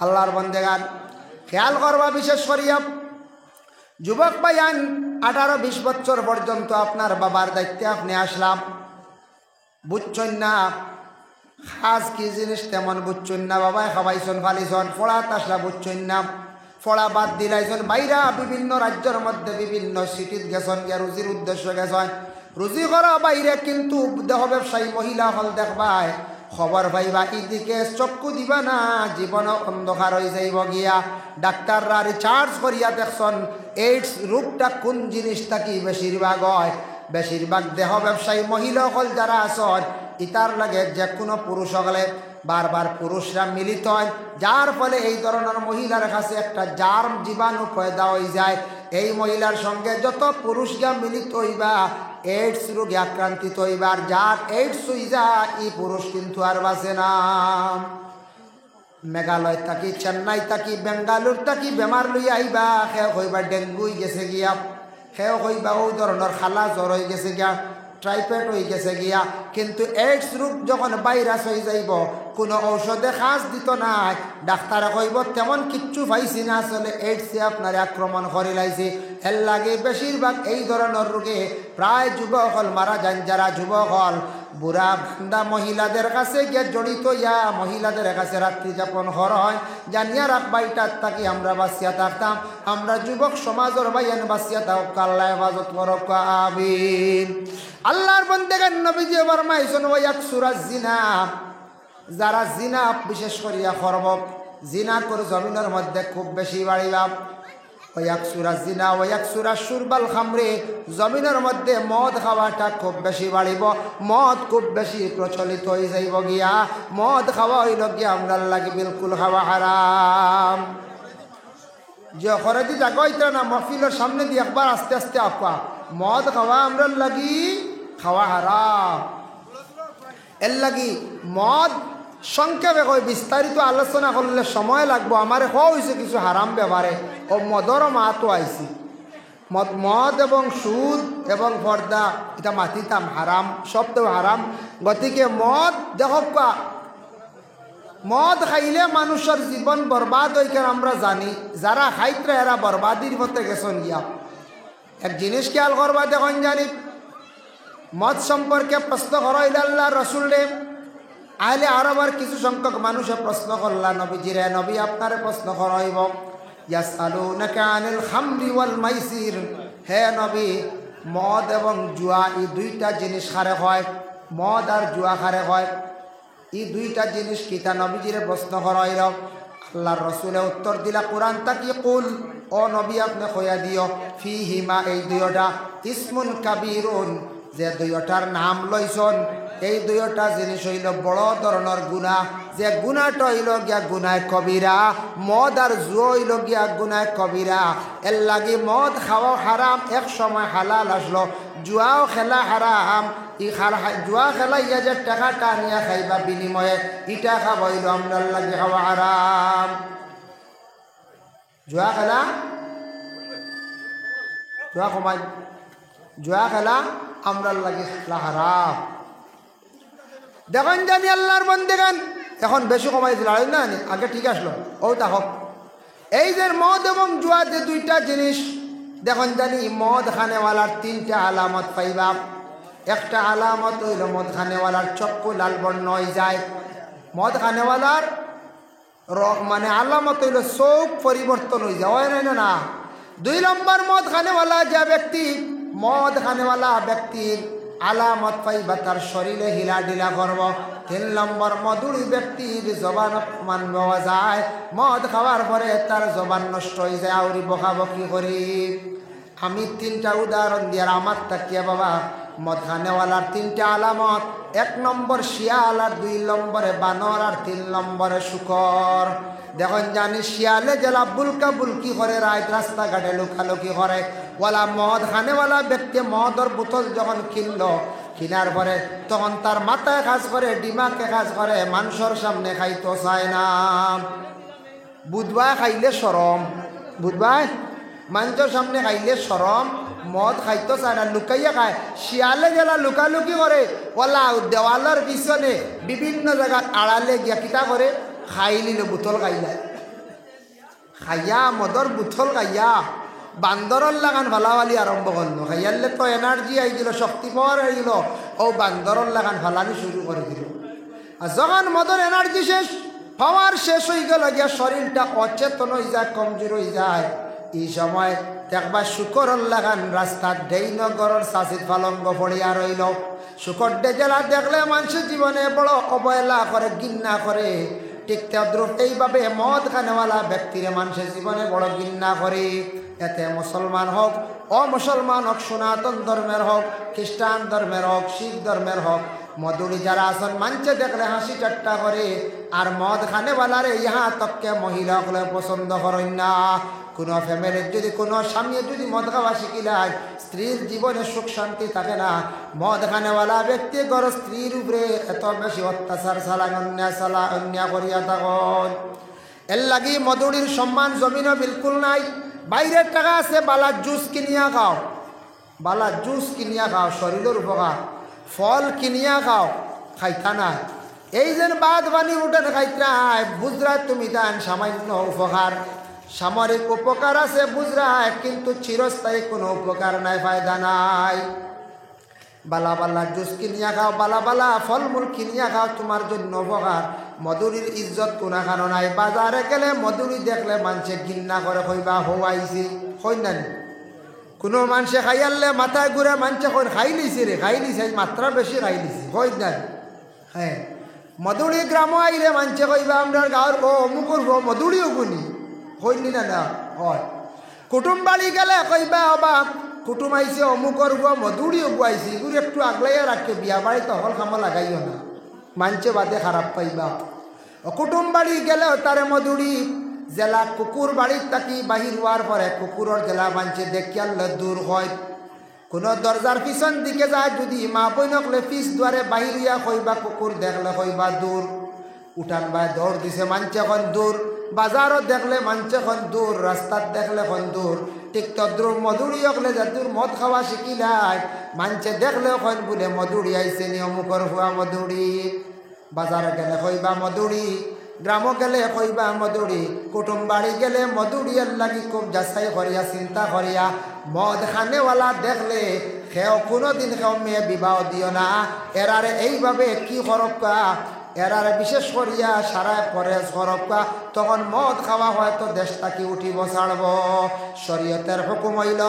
আল্লাহর বন্দেগান খেয়াল করবা, বিশেষ করিয়া যুবক ভাইয়ান 18-20 বছর পর্যন্ত আপনার বাবার দায়িত্বে আপনি আসলাম, বুঝছেন না খাস কি জিনিস তেমন বুঝছেন না, বাবাই খাবাইছেন ফালিছন, ফোড়াত আসলা বুঝছেন না, ফোড়া বাদ দিলাইছেন, বাইরা বিভিন্ন রাজ্যের মধ্যে বিভিন্ন সিটিত গেছেন, গিয়া রুজির উদ্দেশ্য গেছেন, রুজি করা বাইরে, কিন্তু দেহ ব্যবসায়ী মহিলা হল দেখবাই খবর পাইবা ইদিকে চক্ষু দিবা না, জীবন অন্ধকার হয়ে যাইব গিয়া। ডাক্তাররা রিচার্জ করিয়া দেখছেন এইডস রোগটা কোন জিনিসটা কি বেশিরভাগ হয়, বেশিরভাগ দেহ ব্যবসায়ী মহিলা হল যারা আছেন ইতার লাগে যে কোনো পুরুষ হলে বারবার পুরুষরা মিলিত হয়, যার ফলে এই ধরনের মহিলার কাছে একটা জার্ম জীবাণু পয়দা হয়ে যায়। এই মহিলার সঙ্গে যত পুরুষরা মিলিত হইবা এইডস রোগে আক্রান্তিত হইবার, যার এইডস হয়ে যায় এই পুরুষ কিন্তু আর বাঁচে না। মেঘালয় থাকি, চেন্নাই থাকি, বেঙ্গালুর থাকি বেমার লইয়া আইবা, সেও হইবা ডেঙ্গু হয়ে গেছে গিয়া, সেও হইবা ওই ধরনের খালা জ্বর হয়ে গেছে গিয়া, ট্রাইফয়েড হয়ে গেছে গিয়া। কিন্তু এইডস রোগ যখন ভাইরাস হয়ে যাইব কোনো ঔষধে কাজ দিত না, ডাক্তারে কইব তেমন কিচ্ছু পাইছি না, আসলে এইডসে আপনার আক্রমণ করে লাইছে। এর লাগে বেশিরভাগ এই ধরনের রোগে প্রায় যুবক হল মারা যান। যারা যুবক হল বুড়া বান্দা মহিলাদের কাছে গিয়ে জড়িত ইয়া মহিলাদের কাছে রাত্রি যাপন হয়, জানিয়া রাখবা এটার তাকে আমরা বাঁচিয়া থাকতাম, আমরা যুবক সমাজের বাইয়ান বাঁচিয়া থাক, আল্লাহ হেফাজত করক, আমিন। আল্লাহর বান্দাগণ নবীজি ফরমাইছেন ওয়াকসুরা জিনা, যারা জিনা বিশেষ করিয়া করব, জিনা করে জমিনের মধ্যে খুব বেশি বাড়িবা, ওয়াকসুরা জিনা ওয়াকসুরা শুরবাল খামরে, জমিনের মধ্যে মদ খাওয়াটা খুব বেশি বাড়িব, মদ খুব বেশি প্রচলিত হয়ে যাইব গিয়া। মদ খাওয়া হইল গিয়া আমরা লাগে বিলকুল খাওয়া হারাম। যে খরচি জাগইতা না মহফিলের সামনে দিয়ে একবার আস্তে আস্তে আপা, মদ খাওয়া আমরা লাগি খাওয়া হারাম। এর লাগি মদ সংক্ষেপে কই বিস্তারিত আলোচনা করলে সময় লাগবো, আমার হওয়া হয়েছে কিছু হারাম ব্যাপারে, ও মদরও মাহাতো আইসি। মদ এবং সুদ এবং পর্দা এটা মাতিতাম হারাম, সবটাও হারাম। গতিকে মদ দেখবা, মদ খাইলে মানুষের জীবন বরবাদ হইকেন আমরা জানি, যারা খাইত্রা এরা বরবাদির পথে গেছেন গিয়া। এক জিনিস খেয়াল করবা, দেখুন জানি মদ সম্পর্কে প্রশ্ন করাইল আল্লাহ রসুল আহলে আরবার কিছু সংখ্যক মানুষে প্রশ্ন করলা নবীজিরে, নবী আপনারে প্রশ্ন করাইব, ইয়াসআলুনাকা আনিল খামরি ওয়াল মাইসির, হে নবী মদ এবং জুয়া এই দুইটা জিনিস খারে হয়, মদ আর জুয়া খারে হয়, এই দুইটা জিনিস কিতা নবীজিরে প্রশ্ন করাইল। আল্লাহর রসুলে উত্তর দিলা কোরআন তাকি কুল, ও নবী আপনি কইয়া দিও, ফিহিমা এই দুইটা ইসমুন কাবীরুন, যে দুইটার নাম লইছন এই দুইটা জিনিস হইল বড় ধরনের গুনাহ, যে গুনাহটা হইল গিয়া গুনায় কবিরা, মদ আর জুয়া হইল গিয়া গুনায় কবিরা। এর লাগি মদ খাওয়া হারাম, এক সময় হালাল আসলো, জুয়াও খেলা হারাম। জুয়া খেলা ইয়া যে টাকাটা নিয়ে খাইবা বিনিময়ে, ইটা খাওয়া হইল আপনার লাগে খাওয়া হারাম। জুয়া খেলা, জুয়া কমাই, জুয়া খেলা আমরার লাগে খেলা হারাম। দেখেন জানি আল্লাহর বান্দাগণ এখন বেশি কমাই দিল না, আগে ঠিক আসলো ও তাহক। এই যে মদ এবং জুয়া যে দুইটা জিনিস, দেখুন জানি মদ খানেওয়ালার তিনটা আলামত পাইবা। একটা আলামত হইল মদ খানেওয়ালার চক্ষু লাল বর্ণ হয়ে যায়, মদ খানেওয়ালার মানে আলামত হইল চোখ পরিবর্তন হয়ে যায়, হয় না না। 2 নম্বর মদ খানেওয়ালা যে ব্যক্তি, মদ খানেওয়ালা ব্যক্তির আলামত পাইবা তার শরীরে হিলা ঢিলা করব। 3 নম্বর মধুরী ব্যক্তির জবান মান পাওয়া যায়, মদ খাওয়ার পরে তার জবান নষ্ট হয়ে যায়, আউরি বকাবকি করি। আমি 3টা উদাহরণ দিয়ে আমার তাকিয়া বাবা মদ খানেওয়ালার 3টা আলামত, 1 নম্বর শিয়াল, আর 2 নম্বরে বানর, আর 3 নম্বরে শুকর। দেখুন জানি শিয়ালে জেলা বুলকা বুলকি করে রায় রাস্তাঘাটে লুকালুকি করে, ওলা মদ খানেওয়ালা ব্যক্তি মদর বোতল যখন কিনলো, কিনার পরে তখন তার মাথায় কাজ করে, ডিমাকে কাজ করে, মানুষের সামনে খাইতো চায় না। বুধবাই খাইলে সরম, বুধবাই মানুষের সামনে খাইলে সরম, মদ খাইতো চায় না, লুকাইয়া খায়। শিয়ালে গেলা লুকালুকি করে, ওলা দেওয়ালের পিছনে বিভিন্ন জায়গায় আড়ালে গিয়া কিতা করে খাই নিল, বোতল খাইলায়। খাইয়া মদর বুথল খাইয়া বান্দরর লাগান ফালাওয়ালি আরম্ভ করলো। খাইয়ালে তো এনার্জি আইছিল, শক্তি পাওয়ার আইল, ও বান্দরর লাগান ফালানি শুরু করে দিল। আর যখন মদর এনার্জি শেষ, পাওয়ার শেষ হয়ে গেল, গিয়া শরীরটা অচেতন হয়ে যায়, কমজোর হয়ে যায়। এই সময় দেখবা শুকরর লাগান রাস্তার ডেইনগরের চাষিত ফালঙ্গ পড়িয়া রইল। শুকর ডেজেলা দেখলে মানুষের জীবনে বড় অবহেলা করে, ঘৃণা করে। ঠিক তদ্রুপ এইভাবে মদ খানেওয়ালা ব্যক্তির মানুষের জীবনে বড় ঘৃণা করে। এতে মুসলমান হোক, অমুসলমান হোক, সনাতন ধর্মের হোক, খ্রিস্টান ধর্মের হোক, শিখ ধর্মের হোক, মধুরি যারা আসন মানছে দেখলে হাসি ঠাট্টা করে। আর মদ খানেওয়ালারে ইহা তককে মহিলা হলে পছন্দ করেন না। কোনো ফ্যামিলির যদি কোনো স্বামী যদি মদ খাওয়া শিখিলায়, স্ত্রীর জীবনে সুখ শান্তি থাকে না। মদ খানেওয়ালা ব্যক্তি গড় স্ত্রীর উপরে এত বেশি অত্যাচার চালান, অন্যায় করিয়া থাকুন। এর লাগি মধুরির সম্মান জমিনও বিলকুল নাই। বাইরের টাকা আছে, বালা জুস কিনিয়া খাও, বালা জুস কিনিয়া খাও, শরীরের উপকার। ফল কিনিয়া খাও, খাইতা না। এই যে বাদ বানি উঠেন খাইতায়, বুঝরা তুমি দেন সামান্য উপকার, সামরিক উপকার আছে বুঝরায়, কিন্তু চিরস্থায়ী কোনো উপকার নাই, ফায়দা নাই। বালা বালা জুস কিনিয়া খাও, বালা বালা ফলমূল কিনিয়া খাও, তোমার জন্য উপকার। মধুরির ইজ্জত কোনা কারণ নাই। বাজারে গেলে মধুরি দেখলে মানুষে ঘৃণা করে, কইবা হওয়াইছি, হই না। কোনো মানুষে খাইয়ালে মাথায় ঘুরে মানুষে কই খাই লিছে রে, খাই লিছে, মাত্রা বেশি খাই লিছে, হই না। হ্যাঁ, মধুরি গ্রামও আইলে মানুষে কইবা আমরা গাঁর ও অমুকর মধুরিও গুনি, হইনি না না হয়। কুটুম বাড়ি গেলে কইবা অবা কুটুম আইছে অমুকর মধুরিও গুয়াইছি, এগুলো একটু আগলাইয়া রাখে, বিয়া বাড়িতে হল খামা লাগাইও না, মানছে বাদে খারাপ পাইবা। কুটুম বাড়ি গেলেও তারে মধুরি জেলা কুকুর বাড়ির থাকি বাহির হওয়ার পরে কুকুরের জেলা মানছে দেখিয়ালে দূর হয়। কোনো দরজার পিছন দিকে যায় যদি মা বইনকলে পিছ দুয়ারে বাহির হইয়া কইবা কুকুর দেখলে কইবা দূর। উঠান বাই দৌড় দিছে মানছে এখন দূর, বাজারও দেখলে মানছে এখন দূর, রাস্তার দেখলে এখন দূর। ঠিক তদ্রুপ মধুরি হকলে যাদুর মদ খাওয়া শিখিলাই, মানছে দেখলে এখন বলে মধুরি আইছে নি, অমুকর হুয়া মধুরি। বাজারে গেলে কইবা মধুরি, গ্রাম গেলে কইবা মধুরি, কুটুম বাড়ি গেলে মধুরি। এর লাগি খুব যাচাই করিয়া চিন্তা করিয়া মদ খানেওয়ালা দেখলে সেও কোনোদিন কেউ মেয়ে বিবাহ দিও না। এরারে এইভাবে কি করবা, এরারে বিশেষ করিয়া সারায় পরেজ করবা, তখন মদ খাওয়া হয়তো দেশটাকে উঠিব ছাড়ব। শরীয়তের হুকুম হইল,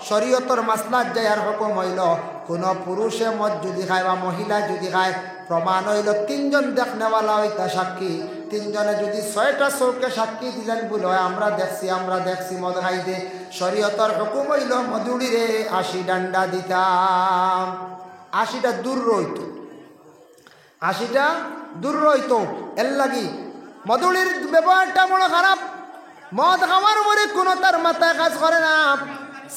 শরীয়তর মাসলাত যায়ার হুকুম হইল, কোনো পুরুষে মদ যদি খায় বা মহিলা যদি খায়, প্রমাণ হইল তিনজন দেখনেওয়ালা হইতা সাক্ষী, তিনজনে যদি 6টা চৌকে সাক্ষী দিলেন বলে আমরা দেখছি মদ খাইতে, শরীয়তর হুকুম হইল মধুরিরে 80 ডান্ডা দিতাম। 80টা দূর রইত, 80টা দূর রইত। এর লাগি মধুরির ব্যবহারটা বড় খারাপ। মদ খাওয়ার পরে কোনো তার মাথায় কাজ করে না।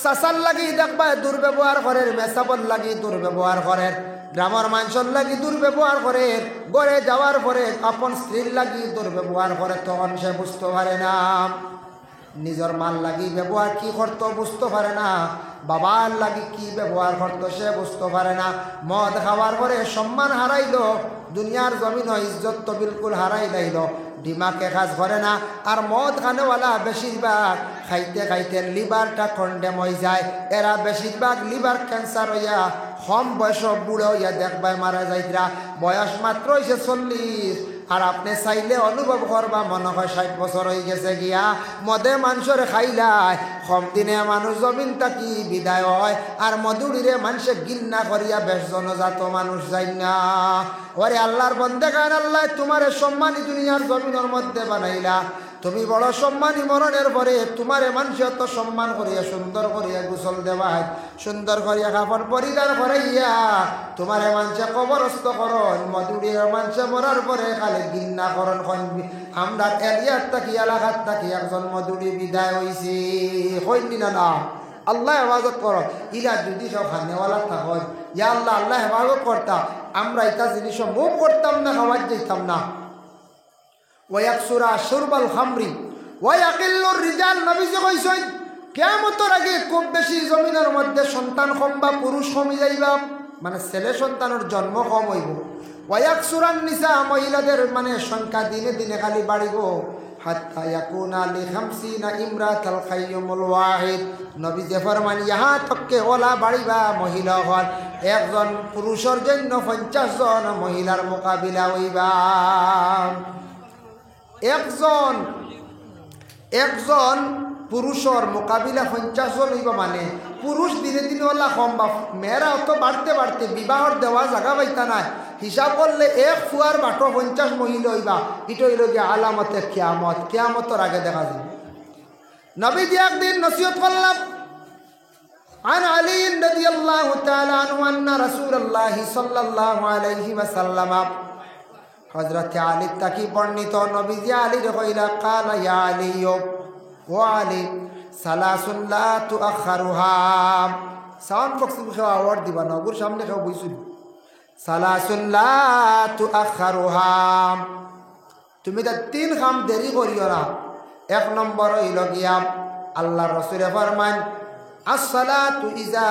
চাচার লাগি দেখবা দুর্ব্যবহার করে, মেসাবর লাগি দুর্ব্যবহার করে, গ্রামের মানুষের লাগি দুর্ব্যবহার করে, গড়ে যাওয়ার পরে আপন স্ত্রীর লাগি দুর্ব্যবহার করে, তখন সে বুঝতে পারে না। নিজের মাল লাগি ব্যবহার কি করতো বুঝতে পারে না, বাবার লাগি কি ব্যবহার করতো সে বুঝতে পারে না। মদ খাওয়ার পরে সম্মান হারাইল, দুনিয়ার জমিন ইজ্জত তো বিলকুল হারাই লাইল, ডিমাকে কাজ করে না। আর মদ খানেওয়ালা বেশিরভাগ খাইতে খাইতে লিভারটা কন্ডেম হয়ে যায়। এরা বেশিরভাগ লিভার ক্যান্সার হইয়া কম বয়স বুড়ো হইয়া দেখবায় মারা যাইতরা। বয়স মাত্র হয়েছে 40, আর আপনি চাইলে অনুভব করবা মনে হয় 60 বছর হয়ে গেছে গিয়া। মদে মানুষের খাইলায় কম দিনে মানুষ জমিন থাকি বিদায় হয়, আর মধুরিরে মানুষে ঘৃণা করিয়া বেশ জনজাত মানুষ যাই না। ওরে আল্লাহর বন্দেগান, আল্লাহ তোমারে সম্মানী দুনিয়ার জমিনের মধ্যে বানাইলা, তুমি বড় সম্মানী। মরণের পরে তোমারে মানুষ এত সম্মান করিয়া সুন্দর করিয়া গোসল দেওয়ায়, সুন্দর করিয়া কাপড় পরিধান করাইয়া তোমারে মানুষে কবরস্থ করন। মধুরির মানুষে মরার পরে খালি ঘৃণা করন। আমরা এরিয়ার থাকি এলাকার থাকি একজন মধুরি বিদায় হয়েছি, হইনি না না। আল্লাহ হেফাজত করো। ইলা যদি সব খানেওয়ালা থাক, ইয়া আল্লাহ আল্লাহ হেফাজত করতাম, আমরা এটা জিনিস মুখ করতাম না, খাওয়ার যেতাম না। ওয়াকসুরা শুরবাল খামরি ওয়াকিল্লুর রিজাল, নবীজি কইছেন কিয়ামতের আগে খুব বেশি জমিনের মধ্যে সন্তান কম বা পুরুষ কমে যাইবা, মানে ছেলে সন্তানের জন্ম কম হইব। ওয়াকসুরান নিসা, মহিলাদের মানে সংখ্যা দিনে দিনে খালি বাড়িব। হাত্তা ইয়াকুনা লি 50 ইমরাতাল খাইয়ুমুল ওয়াহিদ। নবী যে ফরমান ইহা তককে ওলা বাড়িবা মহিলা হল একজন পুরুষের জন্য 50 জন মহিলার মোকাবিলা হইবা। একজন পুরুষের মোকাবিলা 50 জন হইবা মানে পুরুষ দিনে দিনে ওলা কম বা মেয়েরা অত বাড়তে বাড়তে বিবাহর দেওয়া জায়গা পাইতা নাই। হিসাব করলে এক ফুয়ার বাটো 50 মহিলা হইবা। এটা হইল যে আলামতে কিয়ামত, কিয়ামতের আগে দেখা যাবে। নবীজি একদিন নসিহত করলাম عن علي رضي الله تعالى عنه أن رسول الله صلى الله عليه وسلم حضرت علي تکی بڑھنیت نبی علی رخیلہ قال یا علی و علی ثلاث لا تؤخرها সাউন্ড বক্স খেয়ে আওয়ার্ড দিবা না ওর সামনে খেয়ে বইছিল ثلاث لا تؤخرها তুমি তো তিন কাম দেরি করিও না। এক নম্বর হইল গিয়া আল্লাহর রাসূল ফরমান আসসালাতু ইজা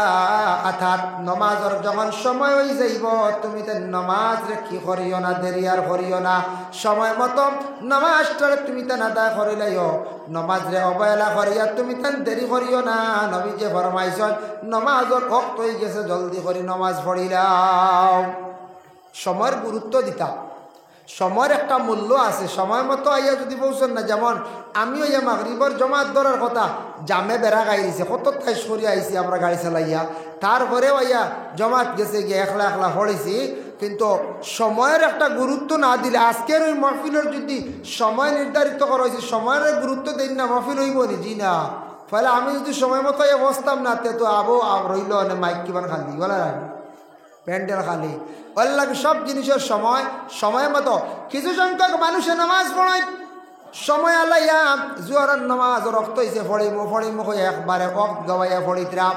আতাত নমাজের যখন সময় হয়ে যাইব তুমি তো নমাজ রে কি করিও না দেরি আর করিও না। সময় মতো নমাজটারে তুমি তো আদায় করিলাইও, নমাজ রে অবহেলা করিয়া তুমি তো দেরি করিও না। নবী যে ফরমাইছেন নমাজের ওয়াক্ত হয়ে গেছে জলদি করে নমাজ পড়িলাও। সময়ের গুরুত্ব দিতা, সময়ের একটা মূল্য আছে। সময় মতো আইয়া যদি পৌঁছেন না, যেমন আমিও ইয়া মাগরিবর জমাত ধরার কথা জামে বেড়া গাই দিছে কত তাইশ করে আইসি আমরা গাড়ি চালাইয়া, তারপরেও আইয়া জমাত গেছে গিয়ে একলা একলা পড়েছি। কিন্তু সময়ের একটা গুরুত্ব না দিলে আজকের ওই মহফিলের যদি সময় নির্ধারিত করা হয়েছে সময়ের গুরুত্ব দিন না মহফিল হইব নি? জি না। ফলে আমি যদি সময় মতো বসতাম না তে তো আবো রইল মাইক কিমান খালি বলা প্যান্ডেল খালি আল্লাহ সব জিনিসের সময় সময় মতো। কিছু সংখ্যক মানুষে নামাজ পড়ায় সময় আলাইয়া জোয়ারের নামাজ রক্ত হয়েছে ফড়িমো হয়ে একবারে অক্ত গাওয়াইয়া ফড়িতরা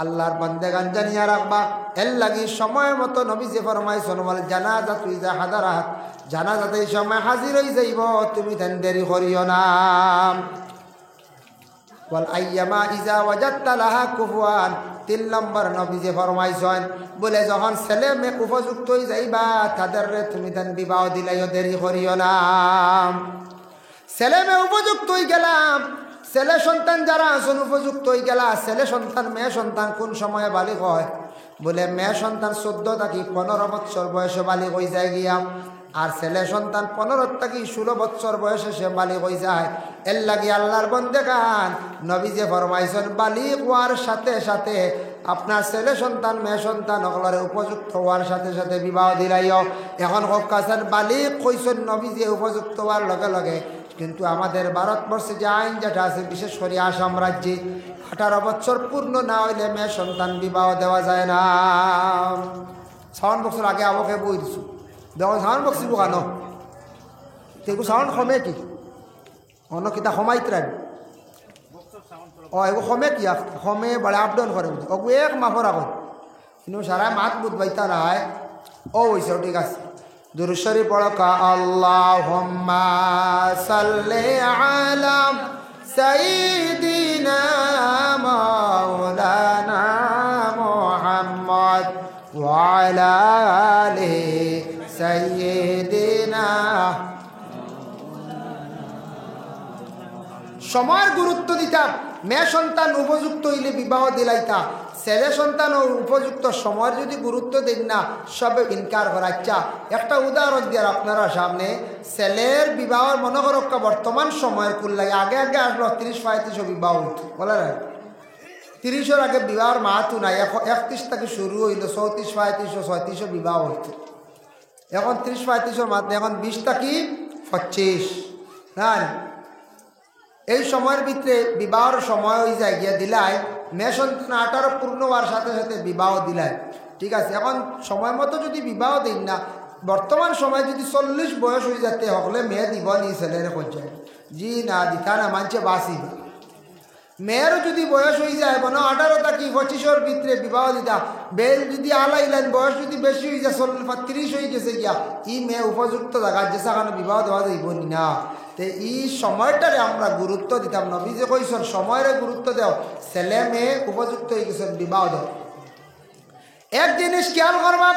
আল্লাহর বান্দেগান জানিয়া রাখবা। এর লাগি সময় মতো নবী যে ফরমাইছেন ওয়াল জানাজা তুই যা হাদারাত জানাজাতে এই সময় হাজির হয়ে যাইব তুমি তেন দেরি করিও না। ওয়াল আইয়ামা ইজা ওয়াজাদতা লাহা কুফুয়ান 3 নম্বর নবী যে ফরমাইছেন বলে যখন ছেলে মেয়ে উপযুক্ত হয়ে যাইবা তাদের তুমি তেন বিবাহ দিলাইও দেরি করিও না। ছেলে মেয়ে উপযুক্ত হয়ে গেলাম, ছেলে সন্তান যারা আছেন উপযুক্ত হয়ে গেলা। ছেলে সন্তান মেয়ে সন্তান কোন সময়ে বালিগ হয়? বলে মেয়ে সন্তান 14 থেকে 15 বছর বয়সে বালিগ হয়ে যায় গিয়া, আর ছেলে সন্তান 15 থেকে 16 বছর বয়সে সে বালিগ হয়ে যায়। এর লাগি আল্লাহর বান্দেগান নবী যে ফরমাইছেন বালিগ হওয়ার সাথে সাথে আপনার ছেলে সন্তান মেয়ে সন্তান ওগুলোর উপযুক্ত হওয়ার সাথে সাথে বিবাহ দিলাইও। এখন কাছেন বালিগ কইছেন নবী যে উপযুক্ত হওয়ার লগে লগে, কিন্তু আমাদের ভারতবর্ষে যে আইন যেটা আছে বিশেষ করে আসাম রাজ্যে 18 বছর পূর্ণ না হইলে মেয়ে সন্তান বিবাহ দেওয়া যায় না। সাউন্ড বক্সের আগে আমাকে বই দিছো দেখো সাউন্ড বক্স বোকানো তেগু সাউন্ড কমে কি অন্য কিতা কমাইতরান ও এগো কমে কি কমে বড় আপ ডাউন করে ওগু এক মাফর আগত কিন্তু সারা মাত বুধ বাইতা নাই ও হইছে ঠিক আছে। দুরূদ শরীফ পড়ো কা আল্লাহুম্মা সাল্লি আলা সাইয়্যিদিনা মাওলানা মুহাম্মদ ওয়া আলা আলি সাইয়্যিদিনা। সময়ের গুরুত্ব দিতাম, মেয়ে সন্তান উপযুক্ত হইলে বিবাহ দিলাইতা, ছেলে সন্তান উপযুক্ত সময়ের যদি গুরুত্ব দিন না সবে ইনকার করা। আচ্ছা একটা উদাহরণ দিয়ে আপনারা সামনে, ছেলের বিবাহের মনে করক্কা বর্তমান সময়ের কুল লাগে আগে আগে আসলো 30-35 বিবাহ হইতো বলে না, 30-এর আগে বিবাহের মাহাতু নাই। এখন 31 থেকে শুরু হইল 34-35-36 বিবাহ হইতো। এখন 30-35-এর মাহাতু এখন 20 থেকে 25 না। এই সময়ের ভিতরে বিবাহর সময় হয়ে যায় গিয়া দিলাই মেয়ে সন্তান 18 পূর্ণ হওয়ার সাথে সাথে বিবাহ দিলাই, ঠিক আছে। এখন সময় মতো যদি বিবাহ দিন না, বর্তমান সময় যদি 40 বয়স হয়ে যেতে হলে মেয়ে দিব নি ছেলের পর্যায়ে, জি না দিতা না মানছে বাসি। মেয়েরও যদি বয়স হয়ে যায় মনে 18 থেকে 25-এর ভিতরে বিবাহ দিতা, বেল যদি আলাইলেন বয়স যদি বেশি হয়ে যায় 30 হয়ে গেছে গিয়া ই মেয়ে উপযুক্ত জায়গা যে সেখানে বিবাহ দেওয়া যাইব না। তো এই সময়টারে আমরা গুরুত্ব দিতাম। নবী যে কইছেন সময়ের গুরুত্ব দেও, ছেলে মেয়ে উপযুক্ত হয়ে গেছেন বিবাহ দেও। এক জিনিস খেয়াল করবা,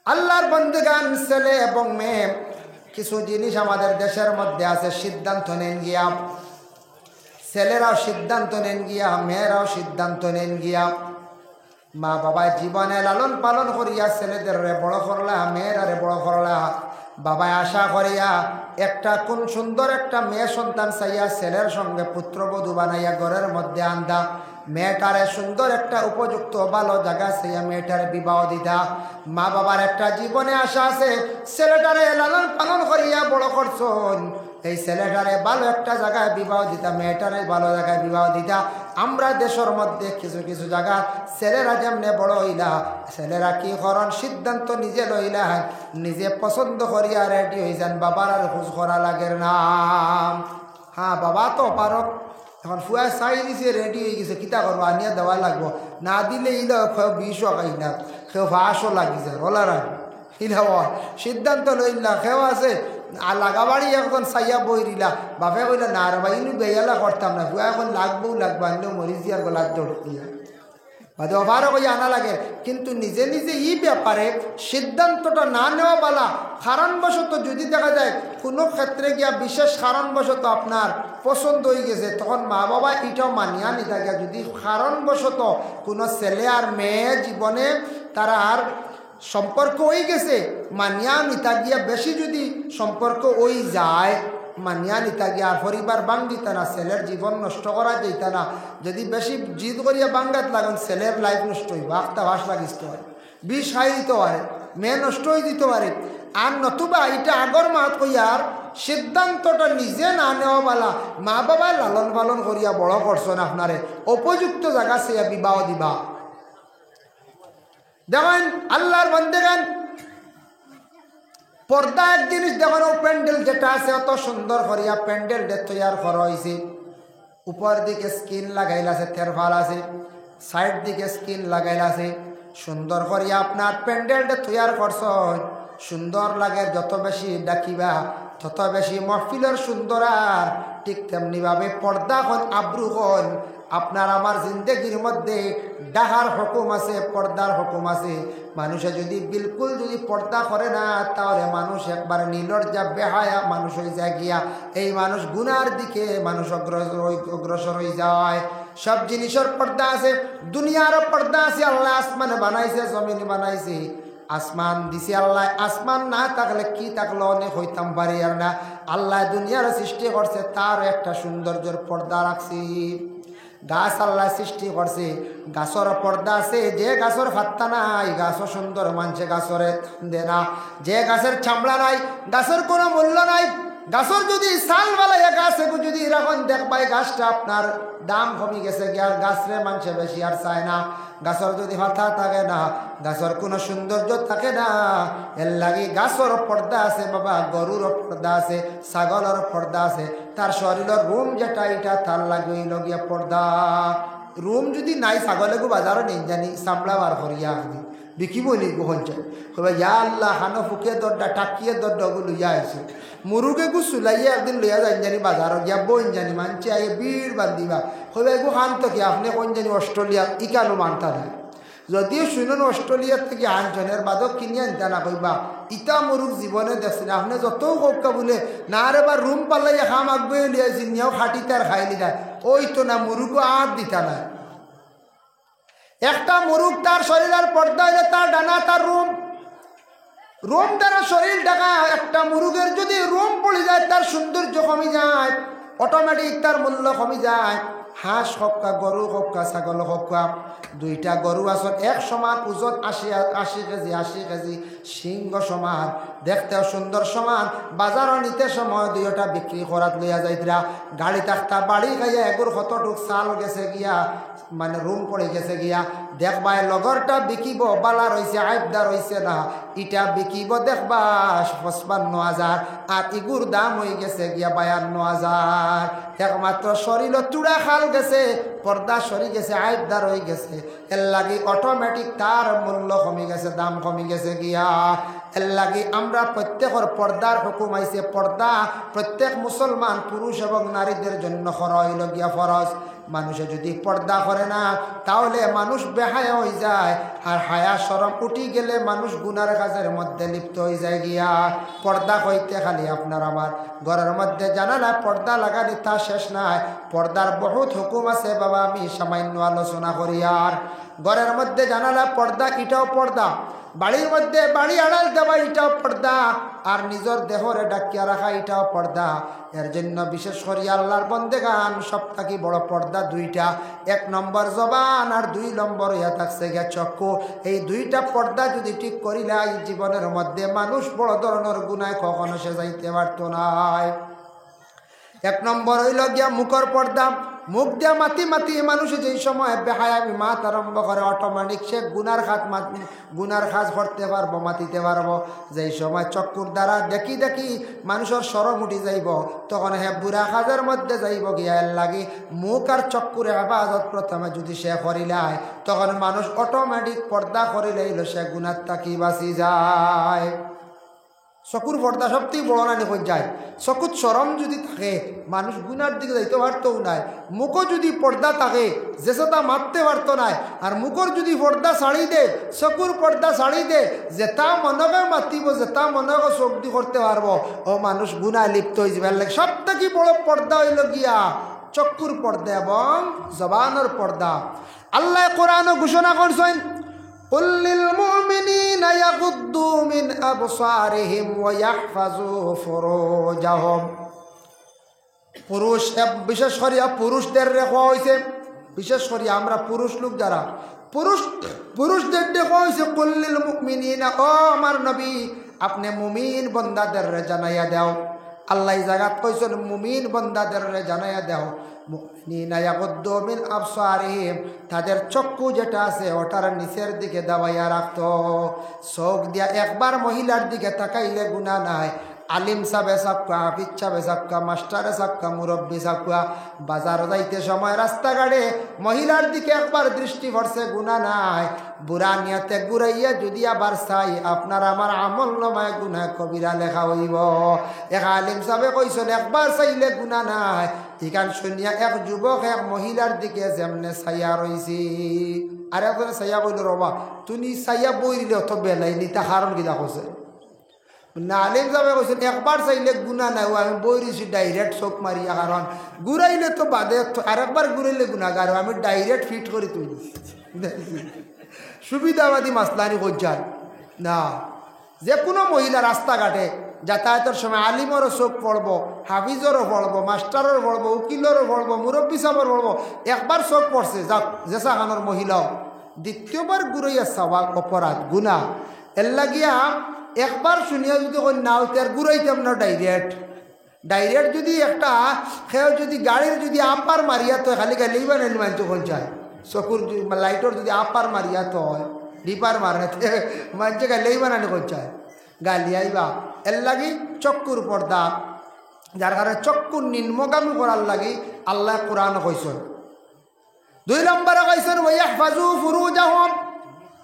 আল্লাহর বন্দেগান ছেলে এবং মেয়ে কিছু জিনিস আমাদের দেশের মধ্যে আছে, সিদ্ধান্ত নেন গিয়া ছেলেরাও সিদ্ধান্ত নেন গিয়া, মেয়েরাও সিদ্ধান্ত নেন গিয়া, মা বাবা জীবনে লালন পালন করিয়া ছেলেদের বড় করলা, মেয়েরারে বড় করলা, বাবায় আশা করিয়া একটা কোন সুন্দর একটা মেয়ে সন্তান চাইয়া ছেলের সঙ্গে পুত্রবধূ বানাইয়া ঘরের মধ্যে আনতা, মেয়েটারে সুন্দর একটা উপযুক্ত ভালো জায়গা চাইয়া মেয়েটারে বিবাহ দিতা। মা বাবার একটা জীবনে আশা আছে, ছেলেটারে লালন পালন করিয়া বড় করছন, এই ছেলেটারে ভালো একটা জায়গায় বিবাহ দিতা, মেয়েটারে ভালো জায়গায় বিবাহ দিতা। আমরা দেশের মধ্যে কিছু কিছু জায়গা ছেলেরা যেমনে বড় হইলা, ছেলেরা কি করন, সিদ্ধান্ত নিজে লইলা, নিজে পছন্দ করিয়া রেডি হয়ে যান, বাবার আর খোঁজ করা লাগের না। হ্যাঁ বাবা তো পারো, এখন ফুয়া চাই দিছে, রেডি হয়ে গেছে, কিতা করবো, আনিয়া দেওয়া লাগবো, না দিলে ইলা কেউ 20 খাই না, কেউ 500 লাগিছে রোলার ইলা সিদ্ধান্ত লইলা। কেউ আছে লাগাবাড়ি এখন চাইয়া বই দিলা, বাপে কইলা না রে ভাই ইনু বেয়ালা করতাম না, ফুয়া এখন লাগবো আনলেও মরিচ দিয়ার গলার জোর দিয়া বাদে অভারও কই আনা লাগে। কিন্তু নিজে নিজে ই ব্যাপারে সিদ্ধান্তটা না নেওয়া বালা। কারণবশত যদি দেখা যায় কোনো ক্ষেত্রে গিয়া বিশেষ কারণবশত আপনার পছন্দ হয়ে গেছে, তখন মা বাবা এটাও মানিয়া নি থাকে। যদি কারণবশত কোনো ছেলে আর মেয়ে জীবনে তারা আর সম্পর্ক হয়ে গেছে, মানিয়া নিতা গিয়া বেশি যদি সম্পর্ক হয়ে যায়, মানিয়া নিতা গিয়া আর পরিবার ভাঙ্গিতা না, ছেলের জীবন নষ্ট করা যেত না। যদি বেশি জিদ করিয়া বাঙ্গাত লাগুন, ছেলের লাইফ নষ্ট হইব, আখটা ভাস লাগিতে পারে, বিষ খাই দিতে পারে, মেয়ে নষ্ট হয়ে দিতে পারে। আর নতুবা এটা আগর মাত কইয়ার সিদ্ধান্তটা নিজে না নেওয়া বালা। মা বাবা লালন পালন করিয়া বড় করছেন, আপনারে উপযুক্ত জায়গা সে বিবাহ দিবা। দেখেন আল্লাহর বান্দেগান, পর্দা এক জিনিস দেখেন, ও প্যান্ডেল যেটা আছে অত সুন্দর করিয়া প্যান্ডেলটা তৈয়ার করা হয়েছে, উপর দিকে স্কিন লাগাইল আছে, তেরফাল আছে, সাইড দিকে স্কিন লাগাইল আছে, সুন্দর করিয়া আপনার প্যান্ডেলটা তৈয়ার করছ, সুন্দর লাগে। যত বেশি ডাকিবা তত বেশি মহফিলের সুন্দর। আর ঠিক তেমনিভাবে পর্দা হন, আব্রু হন। আপনার আমার জিন্দগির মধ্যে ডাহার হুকুম আছে, পর্দার হুকুম আছে। মানুষে যদি বিলকুল যদি পর্দা করে না, তাহলে মানুষ একবার নির্লজ্জা বেহায়া মানুষ হয়ে যায় গিয়া, এই মানুষ গুনার দিকে মানুষ অগ্রসর হয়ে যায়। সব জিনিসের পর্দা আছে, দুনিয়ারও পর্দা আছে। আল্লাহ আসমানে বানাইছে, জমিন বানাইছে, আসমান দিছে আল্লাহ। আসমান না থাকলে কি থাকলে অনেক হইতাম পারি আর না। আল্লাহ দুনিয়ার সৃষ্টি করছে, তার একটা সৌন্দর্যের পর্দা রাখছি। গাছ আল্লাহ সৃষ্টি করছে, গাছর পর্দা আছে। যে গাছর ফাত্তা নাই, গাছও সুন্দর মানছে, গাছরে দে না। যে গাছের চামড়া নাই, গাছের কোনো মূল্য নাই। গাছর যদি সাল বালাইয়া গাছ যদি এরকম দেখবাই, গাছটা আপনার দাম কমে গেছে, গাছরে মানুষে বেশি আর চায় না। গাছর যদি ফাতা থাকে না, গাছর কোনো সৌন্দর্য থাকে না। এর লাগে গাছর পর্দা আছে বাবা, গরুর পর্দা আছে, ছাগলের পর্দা আছে। তার শরীরের রুম যেটা, এটা তার লাগে লগিয়া পর্দা। রুম যদি নাই, ছাগলেগু বাজারও নেই জানি চামড়া বার করিয়া আপনি বিকিব লিখবো হঞ্চাই কবা, ইয়া আল্লাহ হানো ফুকে দরটা টাকিয়ে দরডাগুলো ইয়া আছে। মুরুগে গু চুলাইয়া একদিন লইয়া যান জানি বাজারত গিয়া বইন জানি মানছে আগে বীর বান্ধিবা। কবা এগু খান তো কি আপনি কোন জানি অস্ট্রেলিয়া ইকানো মানতা নাই। যদিও শুনুন অস্ট্রেলিয়ার থেকে আনজনের বাদক কিনে আনতা না, কইবা ইটা মুরুগ জীবনে দেখছেন আপনি যত কৌকা বলে না রে বা রুম পাল্লাইয়া খাম আগবে লিয়াছি, নিয়েও খাটি তার খাইলি না। ওই তো না, মুরুগও আর দিতা না। একটা মুরুগ তার শরীরের পর্দা হইলে তার ডানা, তার রুম, রুম দ্বারা শরীর ঢাকা। একটা মুরুগের যদি রুম পড়ে যায়, তার সৌন্দর্য কমে যায়, অটোমেটিক তার মূল্য কমে যায়। হাঁস হকা, গরু হকা, ছাগল হকা, দুইটা গরু আসন এক সমান ওজন 80 কেজি 80 কেজি, সিংহ সমান, দেখতেও সুন্দর সমান। বাজারও নিতে সময় দুইটা বিক্রি করাত লইয়া যাইতরা। গাড়ি থাকতা বাড়ি খাইয়া এগুর কতটুক চাল গেছে গিয়া, মানে রুম পড়ে গেছে গিয়া। দেখবাই লগরটা বিকিব বালা রয়েছে, আইবদার হয়েছে না, ইটা বিকিব দেখবা 55,000, আর ইগুর দাম হয়ে গেছে গিয়া 52,000। একমাত্র শরীর চূড়া খাল গেছে, পর্দা সরি গেছে, আইবদার হয়ে গেছে। এর লাগি অটোমেটিক তার মূল্য কমে গেছে, দাম কমে গেছে গিয়া। এর লাগি আমরা প্রত্যেকের পর্দার হুকুম আইছে। পর্দা প্রত্যেক মুসলমান পুরুষ এবং নারীদের জন্য হইল গিয়া ফরজ। মানুষে যদি পর্দা করে না তাহলে মানুষ বেহায়া হয়ে যায়, আর হায়া শরম উঠি গেলে মানুষ গুনার কাজের মধ্যে লিপ্ত হয়ে যায় গিয়া। পর্দা কইতে খালি আপনার আমার ঘরের মধ্যে জানালা পর্দা লাগানি তা শেষ নাই, পর্দার বহুত হুকুম আছে বাবা, আমি সামান্য আলোচনা করি। আর ঘরের মধ্যে জানালা পর্দা, এটাও পর্দা। বাড়ির মধ্যে বাড়ি আড়াল দেওয়া, এটাও পর্দা। আর নিজের দেহরে ডাকিয়া রাখা, এটাও পর্দা। এর জন্য বিশেষ করে আল্লাহর বন্দেগান সব থাকি বড় পর্দা দুইটা, 1 নম্বর জবান আর 2 নম্বর ইয়া থাকছে গিয়া চক্ষু। এই দুইটা পর্দা যদি ঠিক করিলে এই জীবনের মধ্যে মানুষ বড় ধরনের গুনায় কখনো সে যাইতে পারত না। 1 নম্বর হইল গিয়া মুখর পর্দা। মুখ দিয়া মাতি মাতি মানুষ যেই সময় বেহায়ামি মাত আরম্ভ করে, অটোমেটিক সে গুনার কাজ করতে পারবো, মাতিতে পারবো। যেই সময় চক্ষুর দ্বারা দেখি দেখি মানুষের শরম উঠি যাইব, তখন হে বুড়া কাজের মধ্যে যাইব গিয়া। এর লাগি মুখ আর চক্ষুরে হেফাজত প্রথমে যদি সে করিলায়, তখন মানুষ অটোমেটিক পর্দা করিলেইল সে গুনার থাকি বাঁচি যায়। চকুর পর্দা সবথেকে বড় না নিখোঁজ যায়। চকুত শরম যদি থাকে মানুষ গুনার দিকে যাইতে পারতো নাই। মুখও যদি পর্দা থাকে যেটা মারতে পারতো নাই। আর মুখর যদি পর্দা ছাড়ি দে, চকুর পর্দা ছাড়ি দে, যেটা মনকে মাতিব, যেটা মনকে চোখ দি করতে পারবো, ও মানুষ গুনায় লিপ্ত হয়ে যাবে। সব থেকে বড় পর্দা হইল গিয়া চক্ষুর পর্দা এবং জবানের পর্দা। আল্লাহ কোরআন ঘোষণা করছেন, قل للمؤمنين يغضوا من أبصارهم ويحفظوا فروجهم। পুরুষ বিশেষ করে পুরুষদের রেখা হয়েছে, বিশেষ করে আমরা পুরুষ লোক যারা পুরুষদের রেখা হয়েছে কুল্লিল মুমিনিনা, ও আমার নবী আপনি মুমিন বন্দাদের জানাইয়া দাও। আল্লাহ জায়গা কইছেন মুমিন বন্দাদের জানাইয়া দাও মুমিনিনা ইয়াগুদ্দু মিন আবসারিহিম, তাদের চক্ষু যেটা আছে ওটার নিচের দিকে দাবাইয়া রাখতো। চোখ দিয়া একবার মহিলার দিকে তাকাইলে গুনাহ নাই। আলিম সাবে সাবকা, হাফিজ সাবে সাবকা, মাস্টারে সাবকা, মুরব্বী সাবকা, বাজার যাইতে সময় রাস্তাঘাটে মহিলার দিকে একবার দৃষ্টি পড়ছে গুনাহ নাই। বুড়া নিয়তে ঘুরাইয়া যদি আবার চাই আপনার আমার আমল নামায় গুনাহ কবিরা লেখা হইব। এক আলিম সাবে কইছেন একবার চাইলে গুনাহ নাই। ইকান শুনিয়া এক যুবক এক মহিলার দিকে যেমনে ছাইয়া রইছি, আর একজনে ছাইয়া কইল রবা তুমি ছাইয়া বই দিলে অত বেলাই নিতা কারণ কিনা কৈছে না। আলিম সাহেব কৈছেন একবার চাইলে গুণা নাই, আমি বই দিছি ডাইরেক্ট চোখ মারিয়া, কারণ ঘুরাইলে তো বাদে, আর একবার ঘুরাইলে গুণাগার, আমি ডাইরেক্ট ফিট করে তুই সুবিধাবাদী মাসলানি করছেন না। যে কোনো মহিলা রাস্তাঘাটে যাতায়াতের সময় আলিমরও চোখ পড়বো, হাফিজরও পড়বো, মাস্টারও পড়বো, উকিলেরও পড়বো, মুরব্বী সাহেবের পড়বো। একবার চোখ পড়ছে যাক জেসা খানোর মহিলাও, দ্বিতীয়বার ঘুরাইয়া চাওয়া অপরাধ গুণা। এর লাগিয়া একবার শুনিয়া যদি না হইতে আর ঘুরাইতাম না ডাইরেক্ট যদি একটা খেয়ে যদি গাড়ির যদি আপার মারিয়া তো খালি গালি বানাইলে মানতে কোন চায়, চকুর লাইটর যদি আপার মারিয়া তো হয় ডিপার মারাতে মানছে গালি বানানি কোন চায়, গালি আইবা। এর লাগি চক্ষুর পর্দা, যার কারণে চক্ষুর নিম্নগামী করার লাগি আল্লাহ কোরআন কইছেন। 2 নম্বরে কইছেন ওয়াহফাজু ফুরুজাহুম,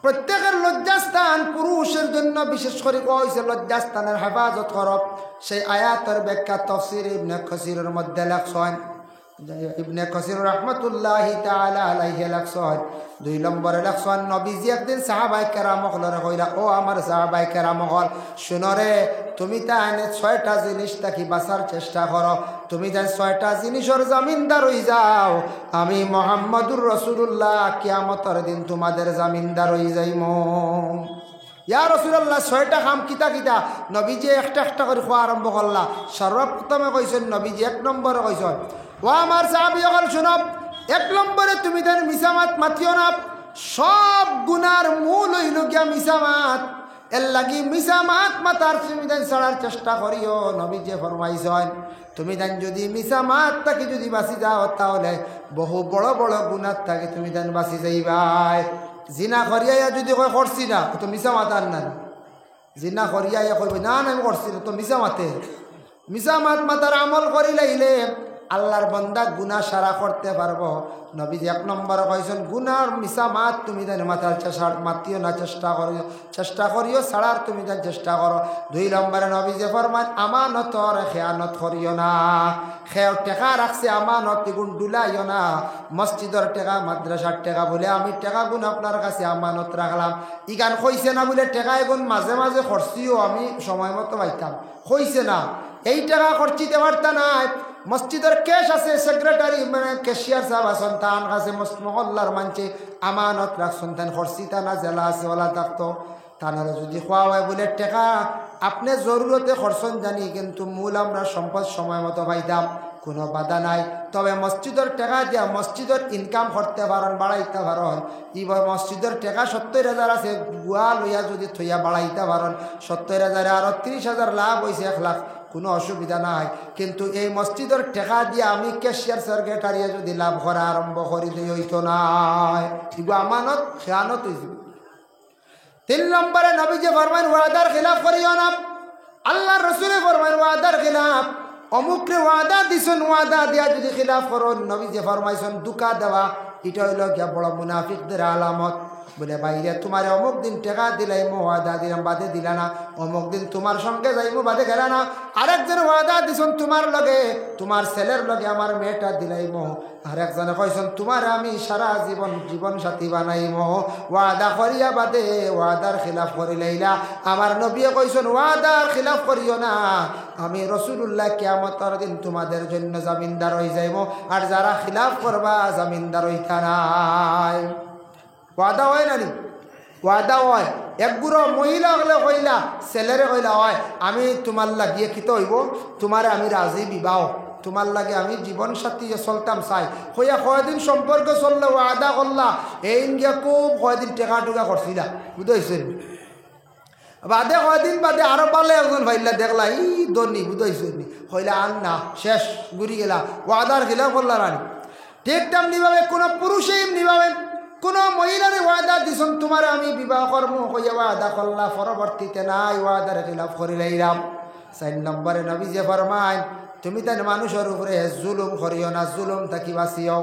প্রত্যেকের লজ্জাস্থান পুরুষের জন্য বিশেষ করে কইছে লজ্জাস্থানের হেফাজত করব। সেই আয়াতের ব্যাখ্যা তাফসীর ইবনে কাসিরের মধ্যে লেখছেন, ইবনে কাসির রাহমাতুল্লাহি তাআলা আলাইহি লেখছেন। 2 নম্বরে লেখছেন নবীজি একদিন সাহাবায়ে কেরামকে কইরা, ও আমার সাহাবায়ে কেরামগণ শুনো রে, তুমি তা এনে 6টা জিনিস থাকি বাঁচার চেষ্টা করো। তুমি যেন 6টা জিনিসের জামিনদার হয়ে যাও, আমি মুহাম্মদুর রাসূলুল্লাহ কিয়ামতের দিন তোমাদের জামিনদার হয়ে যাইমু। ইয়া রাসূলুল্লাহ 6টা কাম কিতা কিতা? নবীজি একটা একটা করে খোয়া আরম্ভ করলা। সর্বপ্রথমে কইছেন নবীজি 1 নম্বরে কইছেন, ও আমার সাহাবীগণ শুনো, 1 নম্বরে তুমি যেন মিছামাত মাতিও না। সব গুনার মূল হইল গিয়া মিছামাত। এর লাগি মিছামাত মাতার তুমি যেন ছাড়ার চেষ্টা করিও। নবীজি ফরমাইছেন তুমি যেন যদি মিছামাত থাকি যদি বাঁচি যাও, তাহলে বহু বড় বড় গুনার থাকি তুমি যেন বাঁচি যাইবাই। জিনা করিয়া যদি কয় করছি না, তো মিছা মাতার না। জিনা করিয়া কইব না আমি করছি না, তো মিছা মাতে। মিছা মাত মাতার আমল করি লাইলে আল্লাহর বান্দা গুনাহ সারা করতে পারবো। নবীজি 1 নম্বরে কইছেন গুনার মিছা মাত তুমি জানি মাথার মাতিও না, চেষ্টা করিও ছাড়ার তুমি জানি চেষ্টা করো। 2 নম্বরে নবীজি ফরমান আমানতর খেয়ানত করিও না। খেয়াল টেকা রাখছে আমানত গুণ ডুলাইও না। মসজিদের টেকা মাদ্রাসার টেকা বলে আমি টেকা গুণ আপনার কাছে আমানত রাখলাম, ইগান কইছে না বলে টেকা এগুন মাঝে মাঝে খরচিও আমি সময় মতো পাইতাম, কইছে না এই টাকা খরচিতে পারতা নাই। মসজিদের কেশ আছে সেক্রেটারি মানে ক্যাশিয়ার সাহেব আছেন তার কাছে মহল্লার মানছে আমানত রাখছেন, তান খরচিতা না জেলা আছে ওলা থাকতো তানারা যদি খোয়া হয় বলে টেকা আপনি জরুরতে খরচন জানি, কিন্তু মূল আমরা সম্পদ সময় মতো পাইতাম, কোনো বাধা নাই। তবে মসজিদের টাকা দিয়া মসজিদের ইনকাম করতে পারেন, বাড়াইতে পারেন। এবার মসজিদের টাকা 70,000 আছে, গুয়া লইয়া যদি থইয়া বাড়াইতে পারেন 70,000 আরও 30,000 লাভ হয়েছে 1 লাখ, কোনো অসুবিধা নাই। কিন্তু এই মসজিদের টাকা দিয়ে আমি ক্যাশিয়ার সেক্রেটারিয়ে যদি লাভ করা আরম্ভ করি দিই হইতো নাই, এগুলো আমানত খেয়ানত হয়েছে। 3 নম্বরে নবীজি ফরমান ওয়াদার খিলাফ করিও না। আল্লাহ রসুলে ফরমান ওয়াদার খিলাফ, অমুকরে ওয়াদা দিছেন, ওয়াদা দিয়া যদি খিলাফ করুন নবীজি ফরমাইছেন দুকা দেওয়া, এটা হইল গিয়া বড় মুনাফিকদের আলামত। বলে বাইরে তোমার অমুক দিন টাকা দিলাইমো, ওয়াদা দিলাম বাদে দিলা না, অমুক দিন তোমার সঙ্গে যাইমো বাদে গেলা না, আরেকজন ওয়াদা দিছেন তোমার লগে, তোমার ছেলের লগে আমার মেয়েটা দিলাইমো, আরেকজনে কইছেন তোমার আমি সারা জীবন সাথী বানাইমো, ওয়াদা করিয়া বাদে ওয়াদার খিলাফ করিলাইলা। আমার নবী কইছেন ওয়াদার খিলাফ করিও না, আমি রাসূলুল্লাহ কিয়ামতের দিন তোমাদের জন্য জামিনদার হয়ে যাইব, আর যারা খিলাফ করবা জামিনদার হইতা নাই। ওয়াদা হয় না নি? ওয়াদা হয়। একগুড়ো মহিলা হলে কইলা ছেলেরে কইলা হয় আমি তোমার লাগিয়ে কিত হইব, তোমারে আমি রাজি বিবাহ, তোমার লাগে আমি জীবন সাথী চলতাম চাই, হইয়া কয়দিন সম্পর্ক চললে ওয়াদা করলা, এই গিয়া খুব কয়দিন টেকা টুকা করছিলা, বুঝাইছেন? বাদে কয়দিন বাদে আরো পালে একজন ভাইলা দেখলা ই দনি, বুঝাইছেন? হইলা আন না, শেষ ঘুরি গেলা, ওয়াদার খিলাফ করলা রানি। ঠিক তেমনি ভাবে কোনো পুরুষে এমনি ভাবে কোনো মহিলারে ওয়াদা দিছেন তোমার আমি বিবাহ করবো, হইয়া ওয়াদা করলা, পরবর্তীতে নাই ওয়াদার খিলাফ করিলাইলাম। 4 নম্বরে নবীজি ফরমায় তুমি তাই মানুষের উপরে জুলুম করিও না, জুলুম থাকি বাঁচিও।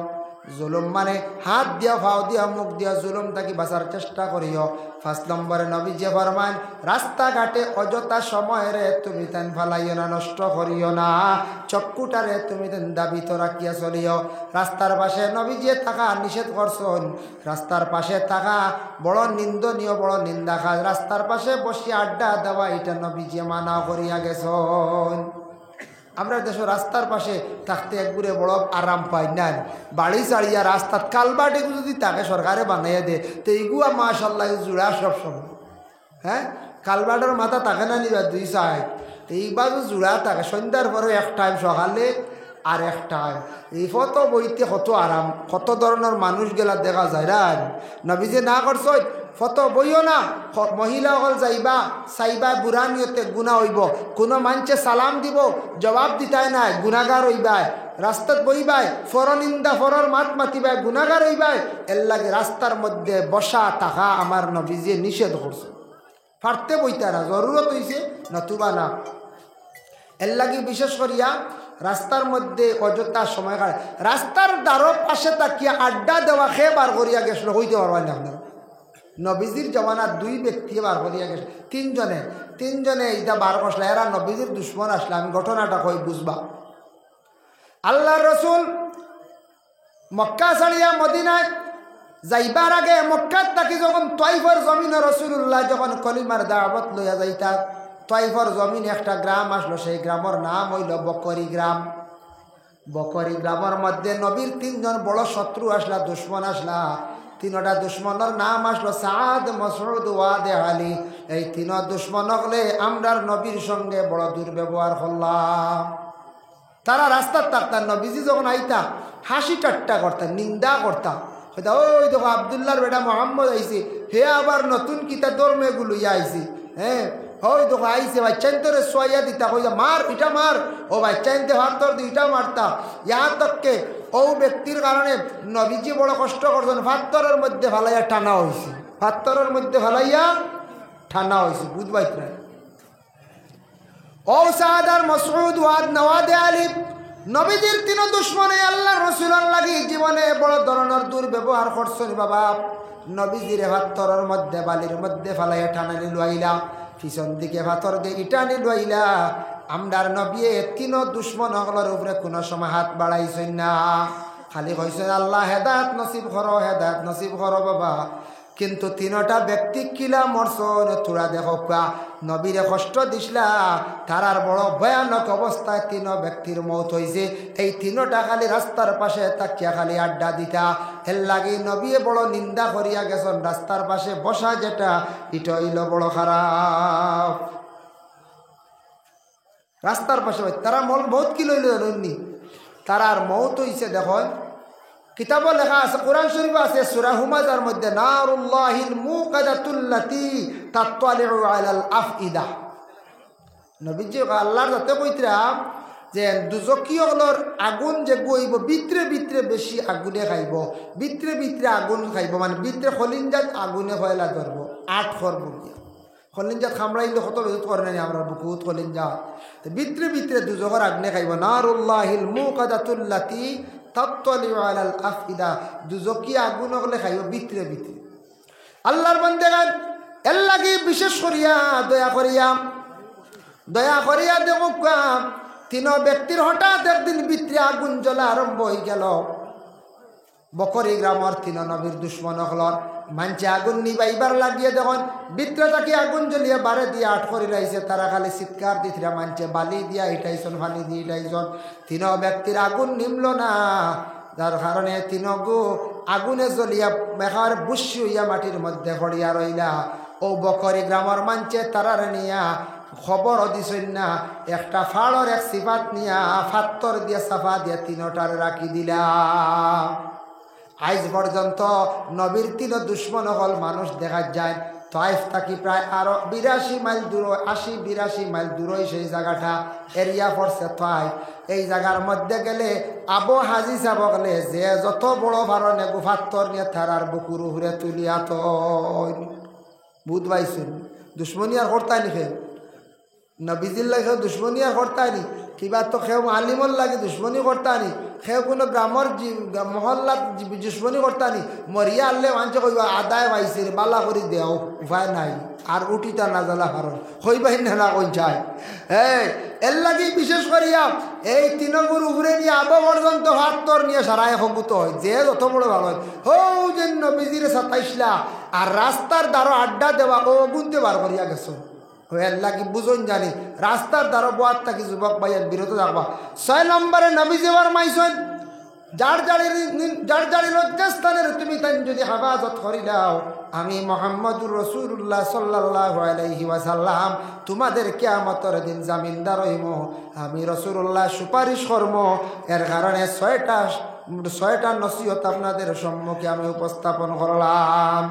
জুলুম মানে হাত দিয়া ফাও দিয়া মুখ দিয়া জুলুম থাকি বাঁচার চেষ্টা করিও। 5 নম্বরে নবীজি ফরমান রাস্তাঘাটে অযথা সময়েরে তুমি তেন ফালাইও না, নষ্ট করিও না, চক্ষুটারে তুমি তেন দাবিত রাখিয়া চলিও। রাস্তার পাশে নবীজি থাকা নিষেধ করছেন, রাস্তার পাশে থাকা বড় নিন্দনীয়, বড় নিন্দা কাজ। রাস্তার পাশে বসে আড্ডা দেওয়া এটা নবীজি মানা করিয়া গেছেন। আমরা দেশে রাস্তার পাশে থাকতে একগুড়ে বড় আরাম পাই না, বাড়ি চাড়িয়া রাস্তার কালবাটে যদি তাকে সরকারে বানাইয়া দে তো এইগুয়া মাশাল্লাহ জোড়া সব সময়। হ্যাঁ, কালবাটের মাথা থাকে না নিবা 2 সাইড, এইবার জোড়া থাকে, সন্ধ্যার পরে 1 টাইম, সকালে আর 1 টাইম। এই কত বইতে কত আরাম, কত ধরনের মানুষ গেলা দেখা যায় না। নবীজি না করছ ফত বইও না, মহিলা হল যাইবা চাইবা বুড়া নিয়তে গুণা হইব, কোনো মানুষে সালাম দিব জবাব দিতাই নাই গুণাগার হইবাই, রাস্তাত বইবাই ফরনিন্দা ফরর মাত মাতিবাই গুণাগার হইবাই। এর লাগে রাস্তার মধ্যে বসা থাকা আমার নবীজি নিষেধ করছে, ফারতে বইতারা জরুরত হইছে নতুবা না। এর লাগে বিশেষ করিয়া রাস্তার মধ্যে অযথা সময় কাটে, রাস্তার দ্বারর পাশে তাকিয়া আড্ডা দেওয়া খেয়ে বার করিয়া গেছিল, হইতে পারবেন না আপনারা। নবীজির জমানার 2 ব্যক্তি বার করিয়া গেছে, 3 জনে এটা বার করছিল, এরা নবীজির দুশ্মন আসলে। আমি ঘটনাটা কই বুঝবা। আল্লাহ রসুল মক্কা ছাড়িয়া মদিনায় যাইবার আগে মক্কাত থাকি যখন তয়ফর জমিনে রাসূলুল্লাহ যখন কলিমার দাওয়াত লইয়া যাইতা, তয়ফর জমিনে একটা গ্রাম আসলো, সেই গ্রামের নাম হইল বকরি গ্রাম। বকরি গ্রামের মধ্যে নবীর 3 জন বড় শত্রু আসলা, দুশ্মন আসলা। 3টা দুশ্মনের নাম আসলো সাদ, মাসউদ, ওয়াদে আলী। এই 3 দুশ্মন হলে আমরার নবীর সঙ্গে বড় দুর্ব্যবহার করলাম। তারা রাস্তার থাকতাম, নবীজি যখন আইতা হাসি ঠাট্টা করতাম, নিন্দা করতাম, হয়তো ওই দেখো আবদুল্লাহর বেটা মোহাম্মদ আইসি, হে আবার নতুন কিতা ধর্মেগুলো আইসি। হ্যাঁ, ওই দেখো আইসে বাচ্চান তোরে সোয়া দিতা, কইতা মার এটা মার, ও বাচ্চানতে হাত তোর দুইটা মারতা। ইহা তককে ও ব্যক্তির কারণে নবীজি বড় কষ্ট করছেন, ফাত্তরের মধ্যে ফালাইয়া টানা হয়েছে, ফাত্তরের মধ্যে ফালাইয়া টানা হয়েছে, বুঝবাই না। ও সাদ আর মাসউদ, ওয়াদ, নওয়াদে আলী নবীজির তিন দুশ্মনে আল্লাহ রসুলার লাগি জীবনে বড় ধরনের দুর্ব্যবহার করছেন বাবা। নবীজির পাথরের মধ্যে বালির মধ্যে ফালাইয়া টানানি লুয়াইলা, পিছন দিকে পাথর দিয়ে ইটানি লুয়াইলা। আমরার নবী তিন দুশ্মন হকলের উপরে কোনো সময় হাত বাড়াইছেন না, খালি কইছেন আল্লাহ হেদায়েত নসিব করো, হেদায়েত নসিব করো বাবা। কিন্তু তিনটা ব্যক্তি কিলা মরছন তোরা দেখো নবীরে কষ্ট দিসলা, তারার বড় ভয়ানক অবস্থায় তিন ব্যক্তির মৌত হয়েছে। এই তিনটা খালি রাস্তার পাশে তাকিয়া খালি আড্ডা দিতা, এর লাগে নবী বড় নিন্দা করিয়া গেছেন। রাস্তার পাশে বসা যেটা এটা হইল বড় খারাপ। রাস্তার পাশে তারা মল বহুত কি লইল জানি, তারার মৌত হইছে। দেখুন কিতাব লেখা আছে, কোরআন শরীফ আছে সূরা হুমাযার মধ্যে, নারুল্লাহিল মুকাদাতুল্লাতি তাত্তালিউ আলাল আফইদা। নবীজি আল্লাহর যাতে কইতরা যে দুজকিয়র আগুন যে গইব ভিতরে ভিতরে বেশি আগুনে খাইব, ভিতরে ভিতরে আগুন খাইব, মানে ভিতরে খলিঞ্জাত আগুনে হয়লা ধরব আট করব। খলিঞ্জাত খামড়াইলে কত বেজত করে না আমরা বুকুত খলিঞ্জাত, ভিতরে ভিতরে দুজকের আগুনে খাইব। নারুল্লাহিল মুকাদাতুল্লাতি তাত্তালিউ আলাল আফইদা, দুজকি আগুন হলে খাইব ভিতরে ভিতরে। আল্লাহর বান্দাগণ এর লাগি বিশেষ করিয়া দয়া করিয়া দেখো তিন ব্যক্তির হঠাৎ একদিন ভিতরে আগুন জ্বলা আরম্ভ হয়ে গেল। বকরি গ্রামের তিন নবীর দুশ্মন হলর মানছে আগুন নিবাইবার লাগিয়ে দেখুন ভিতরে তাকে আগুন জ্বলিয়ে বারে দিয়ে আট করে লাইছে। তারা খালি চিৎকার দিতরা মানছে বালি দিয়া ইটাইছন, পানি দিয়ে ইটাইছন, তিন ব্যক্তির আগুন নিমল না। যার কারণে তিন গো আগুনে জ্বলিয়া মেঘার বুসি হইয়া মাটির মধ্যে পড়িয়া রইলা। ও বকরি গ্রামের মানছে তারার নিয়া খবর দিছেন না, একটা ফাড়র এক সিফাত নিয়া ফাত্তর দিয়া সাফা দিয়া তিনটার রাখি দিলা। আজ পর্যন্ত নবীর তিন দুশ্মন হল মানুষ দেখা যায় তাইফ থাকি প্রায় আরো 82 মাইল দূর, 80-82 মাইল দূর সেই জায়গাটা এরিয়া পড়ছে তাইফ। এই জায়গার মধ্যে গেলে আবু হাজি সাহেব গেলে যে যত বড় ভারণে গুফাত্তর নিয়ে তারার বুকুর উপরে তুলিয়া তো বুধ পাইছেন। দুশ্মনী আর করতাই নি খেয়ে নবীজির লাগে দুশ্মনী আর করতানি, কিবা তো খেয়ে আলিমর লাগে দুশ্মনী করতানি, খেয়ে কোনো গ্রামের মহল্লাত দুশ্মনী করতানি। মরিয়া আনলে মানছে কইবা আদায় পাইছে বালা করে দেও, উপায় নাই আর উঠিতা না জ্বালা কারণ কইবাই না কই চায়। হ্যাঁ এর লাগে বিশেষ করিয়া এই তিনগুর উপরে নিয়ে আবো পর্যন্ত হাত তর নিয়ে সারায় হগুত হয়, যে যত বড় ভালো হয় হৌ যে নবীজির সাতাইশলা আর রাস্তার দ্বারা আড্ডা দেওয়া ও গুনতে বার করিয়া গেছো। লাগি বুঝন জানি রাস্তার দ্বারা বোয়ার থাকি যুবক ভাইয়ের বিরত থাকবা। 6 নম্বরে নবীজি ফরমাইছেন যার জাড়ি লজ্জাস্থানের তুমি তাই যদি হেফাজত করি দাও, আমি মুহাম্মদুর রাসূলুল্লাহ সাল্লাল্লাহু আলাইহি ওয়াসাল্লাম তোমাদের কিয়ামতের দিন জামিনদার হইব, আমি রাসূলুল্লাহ সুপারিশ করব। এর কারণে 6টা নসিহত আপনাদের সম্মুখে আমি উপস্থাপন করলাম।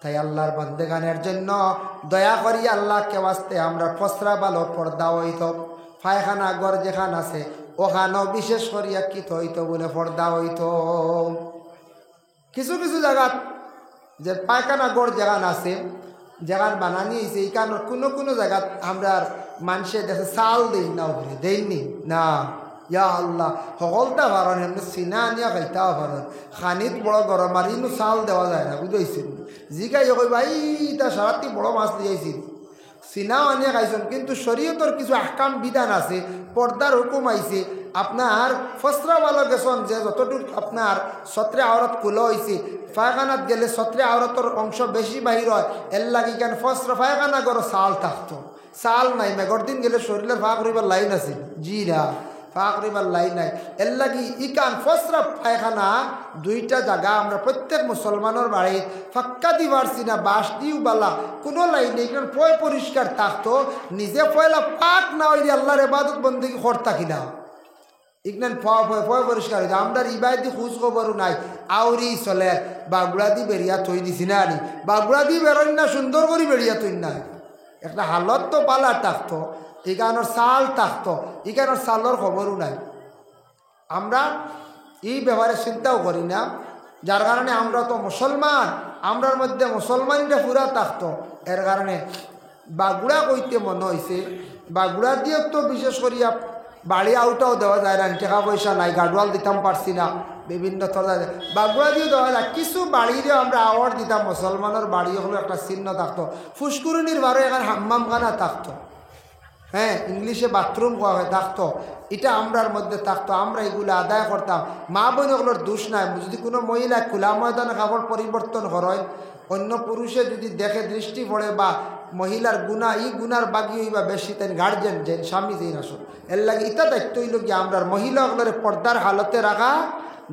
তাই আল্লাহর বান্দেগানের জন্য দয়া করি আল্লাহকে ওয়াস্তে আমরা ফসরা ভালো পর্দা হইত, পায়খানা ঘর যেখান আছে ওখানেও বিশেষ করিয়া কিত হইত বলে পর্দা হইত। কিছু কিছু জায়গা যে পায়খানা ঘর যেখান আছে যেখান বানানি হয়েছে এইখান কোনো কোনো জায়গা আমরা মানুষের দেশে চাল দেই না, উপরে দেয়নি না। ইয়া আল্লাহ সকলটা ভারণ এমনি চিনা আনিয়া খাইতাও ভারণ, খানিত বড় গরম আর ইনু চাল দেওয়া যায় না বুঝাইছিল। জিকাই কইবা এইটা সারাটি বড় মাছ দিয়েছিল, চিনাও আনিয়া খাইছেন। কিন্তু শরীয়তর কিছু আহকাম বিধান আছে, পর্দার হুকুম আইছে। আপনার ফসরা ভালো গেছেন যে যতটুকু আপনার সত্রে আওরত কুলো হয়েছে, পায়খানাত গেলে সত্রে আওরতর অংশ বেশি বাহির হয়, এর লাগি কেন ফসরা পায়খানা করো চাল থাকতো, চাল নাই। মেঘর দিন গেলে শরীরের ফাঁক করিবার লাইন আছে, জি না ফাঁকরিবার লাই নাই। এর লাগি ইকান ফসরা পায়খানা 2টা জায়গা আমরা প্রত্যেক মুসলমানের বাড়ি ফাক্কা দি পারছি না, বাঁশ দিও বালা কোনো লাইন এখানে পয় পরিষ্কার থাকতো, নিজে পয়লা পাক না হইলে আল্লাহর ইবাদত বন্দেগী করতা কিনা ইগনান পয় পরিষ্কার হইতে। আমরা ইবাদি খোঁজ খবরও নাই, আউরি চলে বাগুড়া দি বেরিয়া থই দিছি না আনি, বাগুড়া দি বেরোয় না সুন্দর করে বেরিয়া থই না, একটা হালত তো পালা থাকতো, এখানোর চাল থাকতো, এখানোর চালের খবরও নাই। আমরা এই ব্যাপারে চিন্তাও করি না, যার কারণে আমরা তো মুসলমান, আমরার মধ্যে মুসলমানটা পুরা থাকতো। এর কারণে বাগুড়া কইতে মনে হয়েছে, বাগুড়া দিয়ে তো বিশেষ করিয়া বাড়ি আউটাও দেওয়া যায় না, টাকা পয়সা নাই, গাডওয়াল দিতাম পারছি না, বিভিন্ন তরজা বাগুড়া দিয়ে দেওয়া যায়। কিছু বাড়ি দিয়ে আমরা আওয়ার দিতাম, মুসলমানের বাড়ি হলো একটা চিহ্ন থাকতো, ফুসকুরুনির বারো এখানে হাম্মামখানা থাকতো, হ্যাঁ ইংলিশে বাথরুম কোয়া হয় থাকতো, এটা আমরার মধ্যে থাকতো, আমরা এগুলো আদায় করতাম। মা বোন ওগুলোর দোষ নাই, যদি কোনো মহিলা খোলা ময়দানে কাপড় পরিবর্তন করেন, অন্য পুরুষে যদি দেখে দৃষ্টি পড়ে বা মহিলার গুণা ই গুনার বাগি হইবা বেশি, তাই গার্জেন যেন স্বামী যেই আসল এর লাগে ইটা দায়িত্ব হইল কি আমরার মহিলাগুলোর পর্দার হালতে রাখা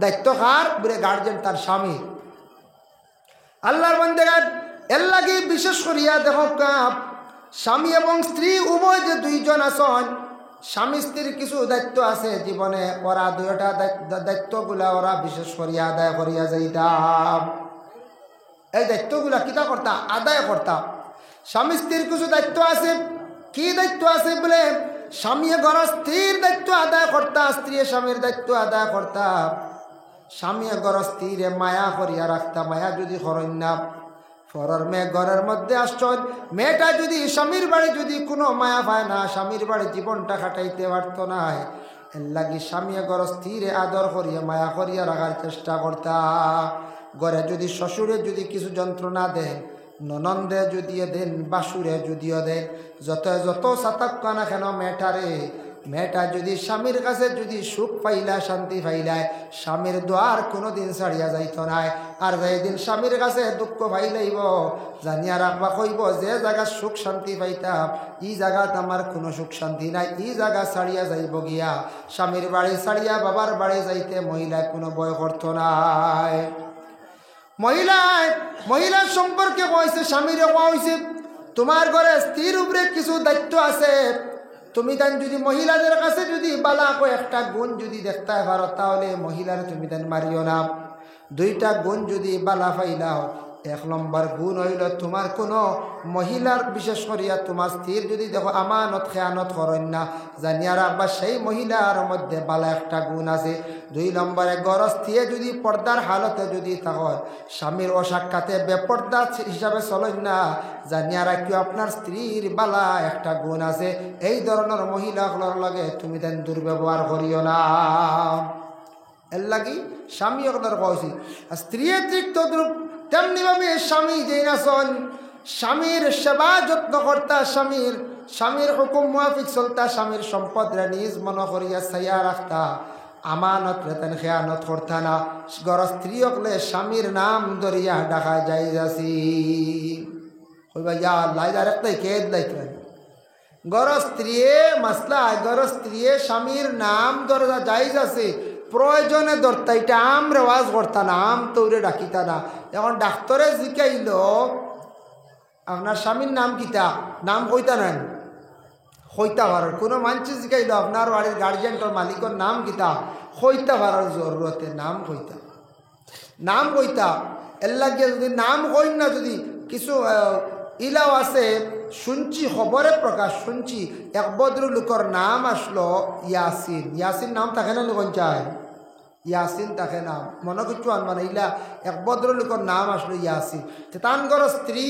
দায়িত্ব কার বলে গার্জেন তার স্বামী। আল্লাহর বান্দাগণ এর লাগে বিশেষ করিয়া দেখো স্বামী এবং স্ত্রী উভয় যে দুইজন আছেন, স্বামী স্ত্রীর কিছু দায়িত্ব আছে জীবনে, ওরা দুইটা দায়িত্বগুলা ওরা বিশেষ করিয়া আদায় করিয়া যাইতাম। এই দায়িত্বগুলা কিতা করতাম? আদায় করতাম। স্বামী স্ত্রীর কিছু দায়িত্ব আছে, কি দায়িত্ব আছে বলে স্বামী ঘর স্ত্রীর দায়িত্ব আদায় করতা, স্ত্রী স্বামীর দায়িত্ব আদায় করতা। স্বামী ঘর স্ত্রীরে মায়া করিয়া রাখতা, মায়া যদি করেন না ফরর মেয়ে ঘরের মধ্যে আসছেন, মেয়েটা যদি স্বামীর বাড়ি যদি কোনো মায়া পায় না, স্বামীর বাড়ি জীবনটা কাটাইতে পারত না, এর লাগি স্বামী ঘর স্ত্রীরে আদর করিয়া মায়া করিয়া রাখার চেষ্টা করতা। ঘরে যদি শ্বশুরে যদি কিছু যন্ত্রণা দেন, ননন্দে যদিও দেন, বাসুরে যদিও দেন, যত সাতাক কানা কেন মেয়েটা যদি স্বামীর কাছে যদি সুখ পাইলা শান্তি পাইলায়, স্বামীর দোয়ার কোনোদিন ছাড়িয়া যাইত নাই। আর যেদিন স্বামীর কাছে দুঃখ পাইলাইব জানিয়া রাখবা, কইব যে জায়গা সুখ শান্তি পাইতাম ই জায়গাত আমার কোনো সুখ শান্তি নাই, ই জায়গা ছাড়িয়া যাইব গিয়া। স্বামীর বাড়ি ছাড়িয়া বাবার বাড়ি যাইতে মহিলায় কোনো ভয় করত নাই। মহিলার সম্পর্কে কইছে, স্বামীরে কোয়া হয়েছে তোমার ঘরে স্ত্রীর উপরে কিছু দায়িত্ব আছে, তুমি তাই যদি মহিলাদের কাছে যদি বালা একটা গুণ যদি দেখতে পারো, তাহলে মহিলার তুমি তাই মারিও না। দুইটা গুণ যদি বালা পাইলাও, এক নম্বর গুণ হইল তোমার কোনো মহিলার বিশেষ করিয়া তোমার স্ত্রীর যদি দেখো আমানত খেয়ানত করেন না, জানিয়া রাখবা সেই মহিলার মধ্যে বালা একটা গুণ আছে। দুই নম্বরে গরস্থিয়ে যদি পর্দার হালতে যদি থাকেন, স্বামীর অসাক্ষাতে বেপর্দা হিসাবে চলেন না, জানিয়া রাখিও আপনার স্ত্রীর বালা একটা গুণ আছে। এই ধরনের মহিলাগুলোর লগে তুমি তেন দুর্ব্যবহার করিও না। এর লাগি স্বামী ওগুলোর কইছি, স্ত্রী ঠিক তদ্রুপ তেমনিভাবে স্বামী যেই নাচন, স্বামীর সেবা যত্ন কর্তা, স্বামীর হুকুম মুআফিক চলতা, স্বামীর সম্পদ নিজ মন করিয়া ছাইয়া রাখতা, আমানত রেতেন খেয়ানত করতা না। গর স্ত্রী হকলে স্বামীর নাম ধরিয়া ডাকা যাই যাচ্ছি কইবা ইয়া আল্লাহ আরেকটাই কেদ লাইতেন। গর স্ত্রী মাসলা, গর স্ত্রী স্বামীর নাম ধরা যাই যাচ্ছে, প্রয়োজনে ধরতা, এটা আম রেওয়াজ করতা না, আম তৌরে ডাকিতা না। এখন ডাক্তারে জিকাইল আপনার স্বামীর নাম কিতা, নাম কইতা নেন কইতা পারার, কোনো মানুষ জিকাইল আপনার বাড়ির গার্জিয়ানটার মালিকের নাম কিতা, কইতা পারার জরুরতে নাম কইতা। এর লাগিয়ে যদি নাম কই না, যদি কিছু ইলাও আছে শুনছি, খবরে প্রকাশ শুনছি, এক ভদ্র লোকের নাম আসলো ইয়াসিন। ইয়াসিন নাম থাকে না লোকন চায়, ইয়াসিন থাকে না, মনে কিছু আনবা না, ইলা এক ভদ্র লোকের নাম আসলো ইয়াসিন। তানগর স্ত্রী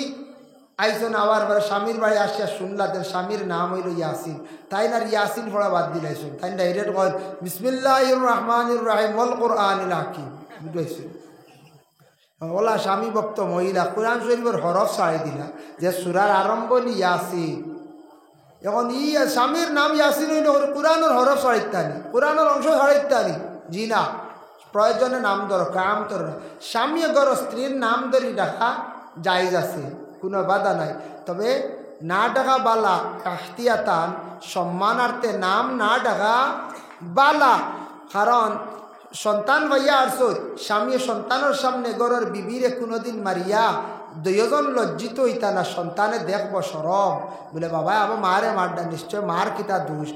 আইসন আবার স্বামীর বাড়ি আসিয়া শুনলা তার স্বামীর নাম হইল ইয়াসিন, তাই না ইয়াসিন পড়া বাদ দিলাইছেন, তাই ডাইরেক্ট কয় বিসমিল্লাহির রহমানির রহিম ওয়াল কুরআনিল হাকিম। বুঝাইছেন ওলা স্বামী ভক্ত মহিলা কোরআন শরীফের হরফ ছাড়াই দিলা, যে সূরার আরম্ভ হইল ইয়াসিন। এখন স্বামীর নাম ইয়াসিন হইল কোরআনের হরফ ছাড়াইতানি, কোরআনের অংশ ছাড়াইতানি, জি না, প্রয়োজনে নাম ধরো, কাম ধরো না। স্বামী ঘর স্ত্রীর নাম ধরি ডাকা জায়েজ আছে, কোনো বাধা নাই, তবে না ডাকা বালা, ইখতিয়াতান সম্মানার্থে নাম না ডাকা বালা। কারণ সন্তান ভাইয়া আসো, স্বামী সন্তানের সামনে ঘরের বিবিরে কোনোদিন মারিয়া দুইজন লজ্জিত হইতা না, সন্তানে দেখব সরম বলে বাবা আবার মারে মারডা, নিশ্চয় মার কিতা দোষ।